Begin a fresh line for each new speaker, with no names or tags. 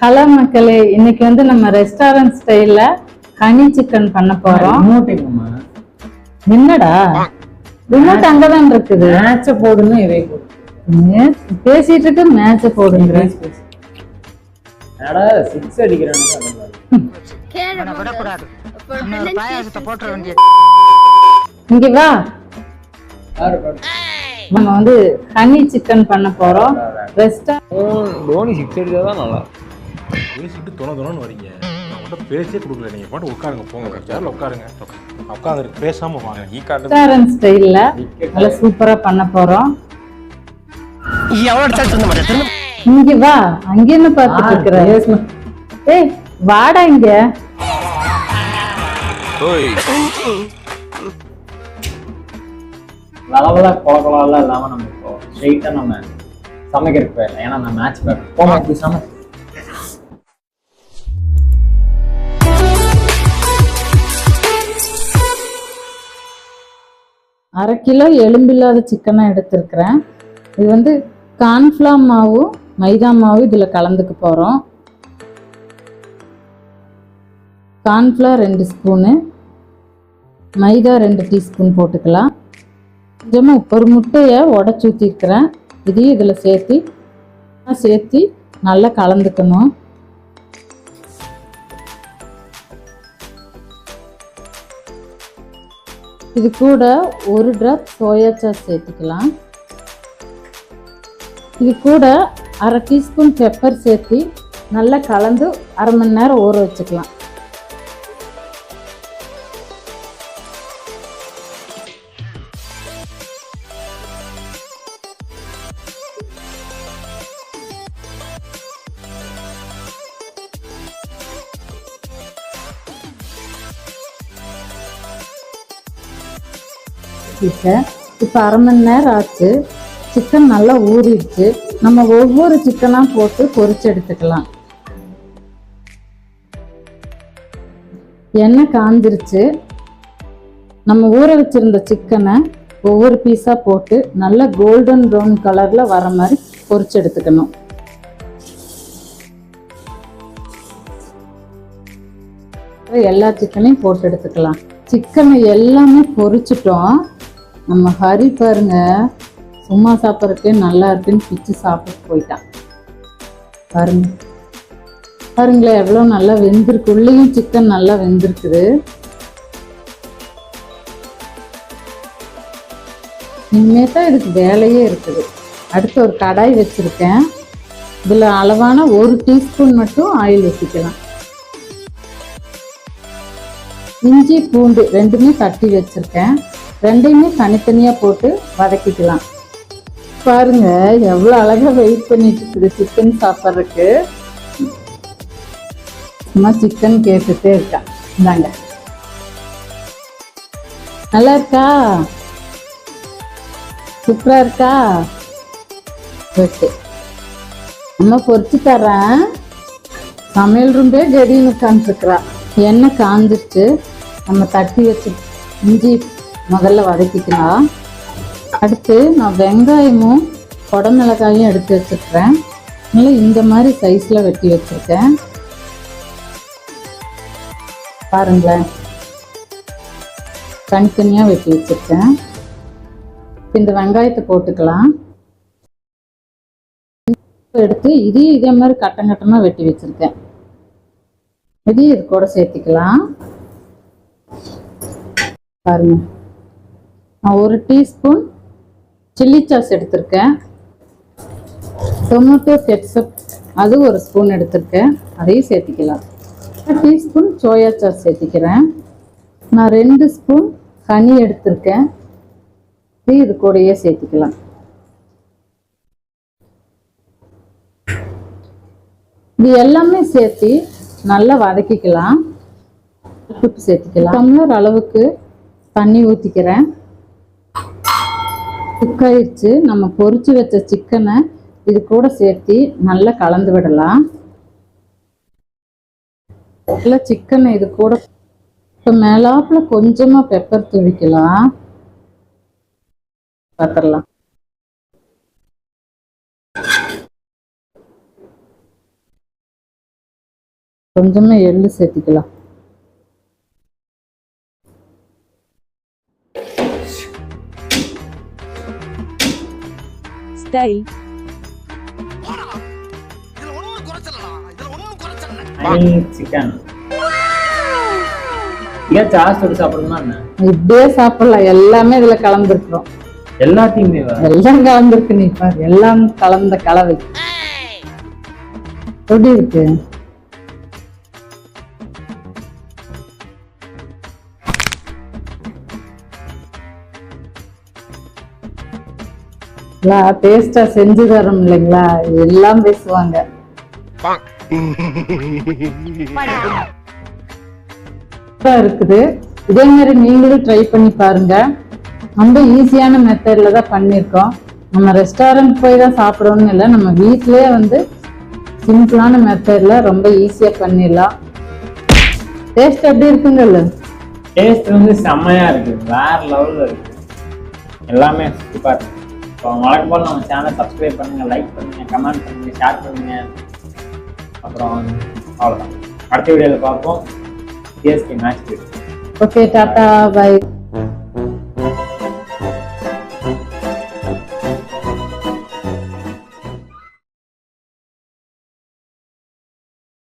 Hello மக்களே, இன்னைக்கு வந்து நம்ம ரெஸ்டாரண்ட் ஸ்டைல்ல ஹனி சிக்கன் பண்ண போறோம். என்னடா ரிமோட் அங்கதான் இருக்குது.
மேட்ச போடுன்னு இதே
பேசிட்டு இருக்கு மேட்ச போடுங்க.
என்னடா 6 அடிக்கிறானே
இங்க வா. நம்ம வந்து ஹனி சிக்கன் பண்ண போறோம்.
தோனி 6 அடிச்சாதான் நல்லா
பேசிட்டு தொணன்னு வரீங்க. நான் மட்டும் பேசியே கொடுக்கல. நீங்க பாட்டு உட்காருங்க, போங்க சேர்ல உட்காருங்க. உட்காந்து பேசாம வாங்க.
ரெஸ்டாரண்ட் ஸ்டைல்ல நல்லா சூப்பரா பண்ண போறோம். இங்க வா. அங்க என்ன பார்த்துட்டு இருக்கிற? ஏய் வாடா இங்க.
லவலா கோலகோலாம் இல்லாம நம்ம இப்போ ஸ்ட்ரெயிட்டா நம்ம சமைக்கிறதுக்கு போயிடலாம். ஏன்னா நான் மேட்ச் பார்க்க போமா இப்படி சமைக்க
1/2 கிலோ எலும்பில்லாத சிக்கனை எடுத்திருக்கிறேன். இது வந்து கார்ன்ஃப்ளவர் மாவு மைதா மாவு இதில் கலந்துக்க போகிறோம். கார்ன்ஃப்ளவர் 2 ஸ்பூனு, மைதா 2 டீஸ்பூன் போட்டுக்கலாம். கொஞ்சமாக ஒரு முட்டையை உடச்சி ஊற்றிருக்கிறேன். இதையும் இதில் சேர்த்து நல்லா கலந்துக்கணும். இது கூட 1 ட்ராப் சோயா சாஸ் சேர்த்துக்கலாம். இது கூட 1/2 டீஸ்பூன் பெப்பர் சேர்த்து நல்லா கலந்து 1/2 மணி நேரம் ஊற வச்சுக்கலாம். இப்போ 1/2 மணி நேரம் ஆச்சு. சிக்கன் நல்லா ஊறிடுச்சு. நம்ம ஒவ்வொரு சிக்கனாக போட்டு பொரிச்சு எடுத்துக்கலாம். எண்ணெய் காஞ்சிருச்சு. நம்ம ஊற வச்சிருந்த சிக்கனை ஒவ்வொரு பீஸாக போட்டு நல்லா கோல்டன் ப்ரௌன் கலரில் வர மாதிரி பொரிச்சு எடுத்துக்கணும். எல்லா சிக்கனையும் போட்டு எடுத்துக்கலாம். சிக்கனை எல்லாமே பொரிச்சிட்டோம். நம்ம ஹரி பாருங்க, சும்மா சாப்பிட்றதுக்கே நல்லா இருக்குன்னு பிச்சு சாப்பிட்டு போயிட்டான். பாருங்களேன் எவ்வளோ நல்லா வெந்திருக்கு. உள்ளேயும் சிக்கன் நல்லா வெந்திருக்குது. இனிமே தான் இதுக்கு வேலையே இருக்குது. அடுத்து ஒரு கடாய் வச்சுருக்கேன். இதில் அளவான 1 டீஸ்பூன் மட்டும் ஆயில் ஊற்றிக்கலாம். இஞ்சி பூண்டு 2மே தட்டி வச்சுருக்கேன். 2யுமே தனித்தனியாக போட்டு வதக்கிக்கலாம். பாருங்க எவ்வளோ அழகாக வெயிட் பண்ணிட்டு இருக்குது சிக்கன் சாப்பிட்றதுக்கு. சும்மா சிக்கன் கேட்டுட்டே இருக்கா. இந்தாங்க, நல்லா இருக்கா? சூப்பராக இருக்கா? ஓகே, நம்ம பொரிச்சு தரேன். சமையல் ரூம்பே கடின்னு உட்காந்துருக்குறா. எண்ணெய் காஞ்சிருச்சு. நம்ம தட்டி வச்சு இஞ்சி முதல்ல வதக்கிக்கலாம். அடுத்து நான் வெங்காயமும் குடமிளகாயும் எடுத்து வச்சுருக்கிறேன். நல்லா இந்த மாதிரி சைஸில் வெட்டி வச்சுருக்கேன். பாருங்களேன், தனித்தனியாக வெட்டி வச்சுருக்கேன். இந்த வெங்காயத்தை போட்டுக்கலாம். எடுத்து இதையும் இதே மாதிரி கட்டமாக வெட்டி வச்சுருக்கேன். இதையும் இது கூட சேர்த்திக்கலாம். பாருங்க, நான் 1 டீஸ்பூன் சில்லி சாஸ் எடுத்திருக்கேன். டொமேட்டோ கெட்சப் அது 1 ஸ்பூன் எடுத்திருக்கேன். அதையும் சேர்த்திக்கலாம். 1 டீஸ்பூன் சோயா சாஸ் சேர்த்திக்கிறேன். நான் 2 ஸ்பூன் ஹனி எடுத்திருக்கேன். இது கூடயே சேர்த்திக்கலாம். இது எல்லாமே சேர்த்து நல்லா வதக்கிக்கலாம். உப்பு சேர்த்திக்கலாம். டம்ளர் அளவுக்கு தண்ணி ஊற்றிக்கிறேன். குக் ஆயிடுச்சு. நம்ம பொரிச்சு வச்ச சிக்கனை இது கூட சேர்த்து நல்லா கலந்து விடலாம். நல்லா சிக்கனை இது கூட இப்போ மேலாப்புல கொஞ்சமாக பெப்பர் தூவிக்கலாம். பார்த்துடலாம். கொஞ்சமா எள்ளு சேர்த்திக்கலாம்.
ஸ்டைல்
சிக்கன் ஏன் சாஸ் தொட்டு சாப்பிடணுமா என்ன?
இப்படியே சாப்பிடலாம். எல்லாமே இதுல கலந்துருக்கிறோம்.
எல்லாத்தையுமே
எல்லாம் கலந்துருக்கு. நீ பாரு, எல்லாம் கலந்த கலவை எப்படி இருக்கு? டேஸ்டா செஞ்சு தரோம் இல்லைங்களா, எல்லாம் பேசுவாங்க. இருக்குது. இதே மாதிரி நீங்களும் ட்ரை பண்ணி பாருங்க. ரொம்ப ஈஸியான மெத்தட்ல தான் பண்ணியிருக்கோம். நம்ம ரெஸ்டாரண்ட் போய் தான் சாப்பிடணும்னு இல்லை, நம்ம வீட்டிலேயே வந்து சிம்பிளான மெத்தட்ல ரொம்ப ஈஸியா பண்ணிடலாம். டேஸ்ட் எப்படி இருக்குங்க?
டேஸ்ட் வந்து செம்மையா இருக்கு, வேற லெவல்ல இருக்கு, எல்லாமே சூப்பர். இப்போ வழக்கம் போல நம்ம சேனலை சப்ஸ்கிரைப் பண்ணுங்க, லைக் பண்ணுங்க, கமெண்ட் பண்ணுங்க, ஷேர் பண்ணுங்க. அப்புறம் அவ்வளோதான், அடுத்த வீடியோவில் பார்ப்போம். CSK match.
Okay, tata, by.